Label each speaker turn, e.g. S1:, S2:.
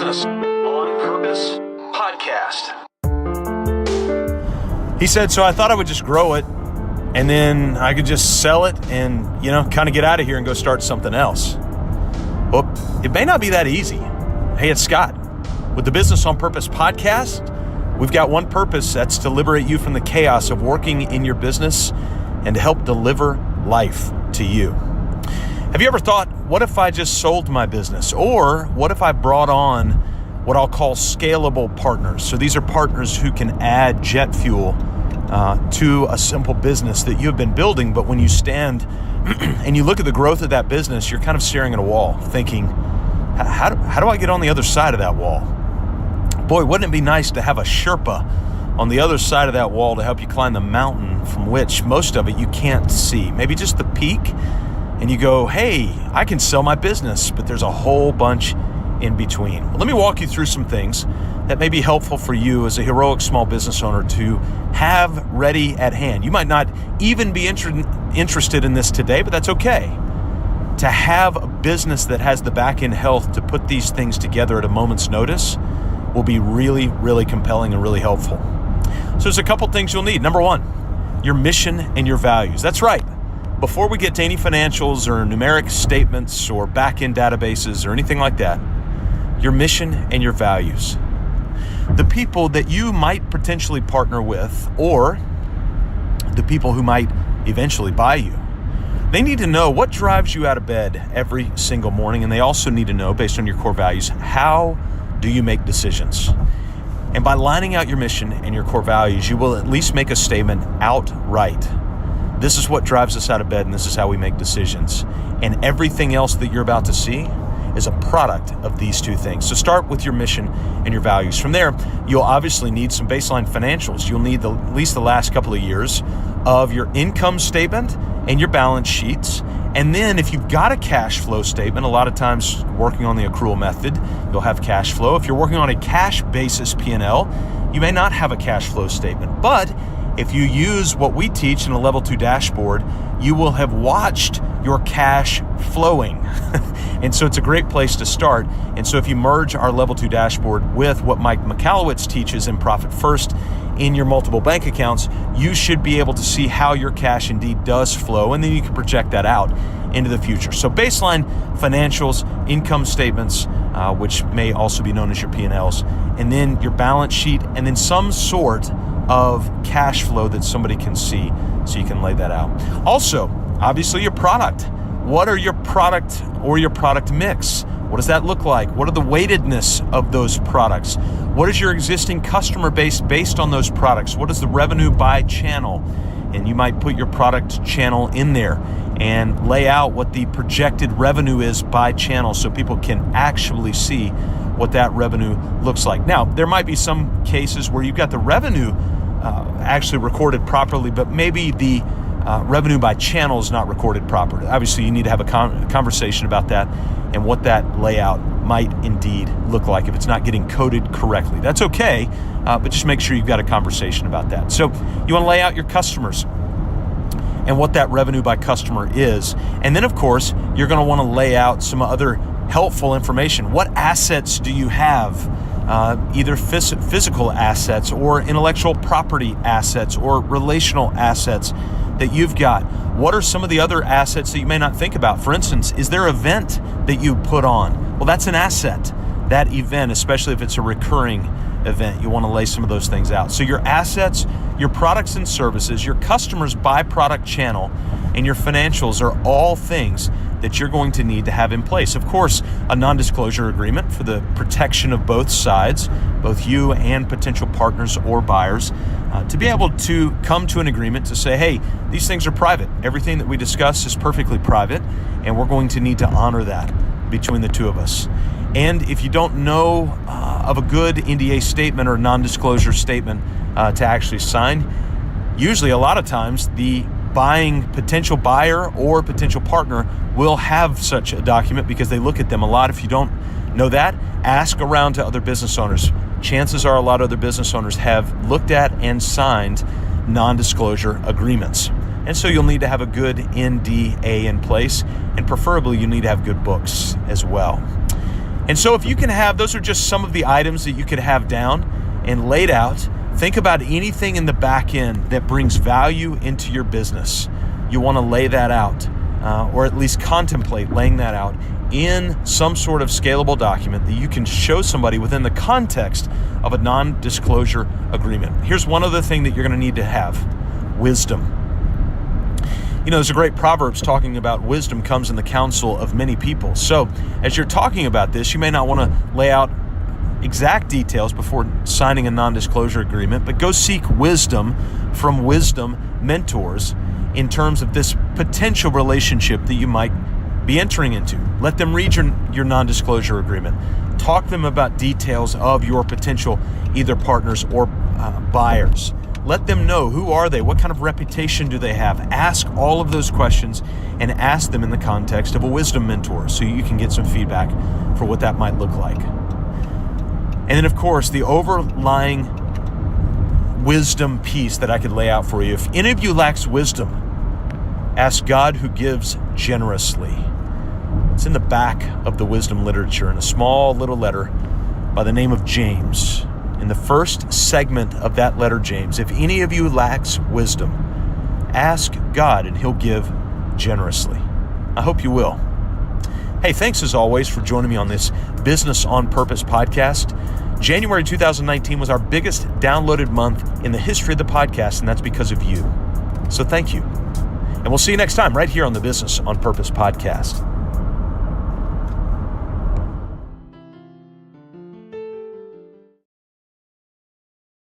S1: Business on Purpose podcast.
S2: He said, so I thought I would just grow it and then I could just sell it and, kind of get out of here and go start something else. Well, it may not be that easy. Hey, it's Scott. With the Business on Purpose podcast, we've got one purpose, that's to liberate you from the chaos of working in your business and to help deliver life to you. Have you ever thought, what if I just sold my business? Or what if I brought on what I'll call scalable partners? So these are partners who can add jet fuel to a simple business that you've been building, but when you stand and you look at the growth of that business, you're kind of staring at a wall thinking, how do I get on the other side of that wall? Boy, wouldn't it be nice to have a Sherpa on the other side of that wall to help you climb the mountain from which most of it you can't see. Maybe just the peak, and you go, hey, I can sell my business, but there's a whole bunch in between. Well, let me walk you through some things that may be helpful for you as a heroic small business owner to have ready at hand. You might not even be interested in this today, but that's okay. To have a business that has the back-end health to put these things together at a moment's notice will be really, really compelling and really helpful. So there's a couple things you'll need. Number one, your mission and your values. That's right. Before we get to any financials or numeric statements or back-end databases or anything like that, your mission and your values. The people that you might potentially partner with, or the people who might eventually buy you, they need to know what drives you out of bed every single morning, and they also need to know, based on your core values, how do you make decisions? And by lining out your mission and your core values, you will at least make a statement outright. This is what drives us out of bed, and this is how we make decisions. And everything else that you're about to see is a product of these two things. So start with your mission and your values. From there, you'll obviously need some baseline financials. You'll need at least the last couple of years of your income statement and your balance sheets. And then if you've got a cash flow statement, a lot of times working on the accrual method, you'll have cash flow. If you're working on a cash basis P&L, you may not have a cash flow statement. But if you use what we teach in a level 2 dashboard, you will have watched your cash flowing. And so it's a great place to start. And so if you merge our level 2 dashboard with what Mike Michalowicz teaches in Profit First in your multiple bank accounts, you should be able to see how your cash indeed does flow, and then you can project that out into the future. So baseline financials, income statements, which may also be known as your P&Ls, and then your balance sheet, and then some sort of cash flow that somebody can see so you can lay that out. Also, obviously your product. What are your product or your product mix? What does that look like? What are the weightedness of those products? What is your existing customer base based on those products? What is the revenue by channel? And you might put your product channel in there and lay out what the projected revenue is by channel so people can actually see what that revenue looks like. Now, there might be some cases where you've got the revenue actually recorded properly, but maybe the revenue by channel is not recorded properly. Obviously, you need to have a conversation about that and what that layout might indeed look like if it's not getting coded correctly. That's okay, but just make sure you've got a conversation about that. So you want to lay out your customers and what that revenue by customer is. And then, of course, you're going to want to lay out some other helpful information. What assets do you have? Either physical assets or intellectual property assets or relational assets that you've got. What are some of the other assets that you may not think about? For instance, is there an event that you put on? Well, that's an asset. That event, especially if it's a recurring event, you want to lay some of those things out. So your assets, your products and services, your customers by product channel, and your financials are all things that you're going to need to have in place. Of course, a non-disclosure agreement for the protection of both sides, both you and potential partners or buyers, to be able to come to an agreement to say, hey, these things are private. Everything that we discuss is perfectly private, and we're going to need to honor that between the two of us. And if you don't know of a good NDA statement or non-disclosure statement to actually sign, usually a lot of times the potential buyer or potential partner will have such a document because they look at them a lot. If you don't know that, ask around to other business owners. Chances are a lot of other business owners have looked at and signed non-disclosure agreements. And so you'll need to have a good NDA in place, and preferably you need to have good books as well. And so if you can have, those are just some of the items that you could have down and laid out. Think about anything in the back end that brings value into your business. You want to lay that out, or at least contemplate laying that out in some sort of scalable document that you can show somebody within the context of a non-disclosure agreement. Here's one other thing that you're going to need to have: wisdom. There's a great Proverbs talking about wisdom comes in the counsel of many people. So as you're talking about this, you may not want to lay out exact details before signing a non-disclosure agreement, but go seek wisdom from wisdom mentors in terms of this potential relationship that you might be entering into. Let them read your non-disclosure agreement. Talk to them about details of your potential either partners or buyers. Let them know, who are they? What kind of reputation do they have? Ask all of those questions and ask them in the context of a wisdom mentor so you can get some feedback for what that might look like. And then, of course, the overlying wisdom piece that I could lay out for you. If any of you lacks wisdom, ask God, who gives generously. It's in the back of the wisdom literature in a small little letter by the name of James. In the first segment of that letter, James, if any of you lacks wisdom, ask God and he'll give generously. I hope you will. Hey, thanks as always for joining me on this Business on Purpose podcast. January 2019 was our biggest downloaded month in the history of the podcast, and that's because of you. So thank you. And we'll see you next time right here on the Business on Purpose podcast.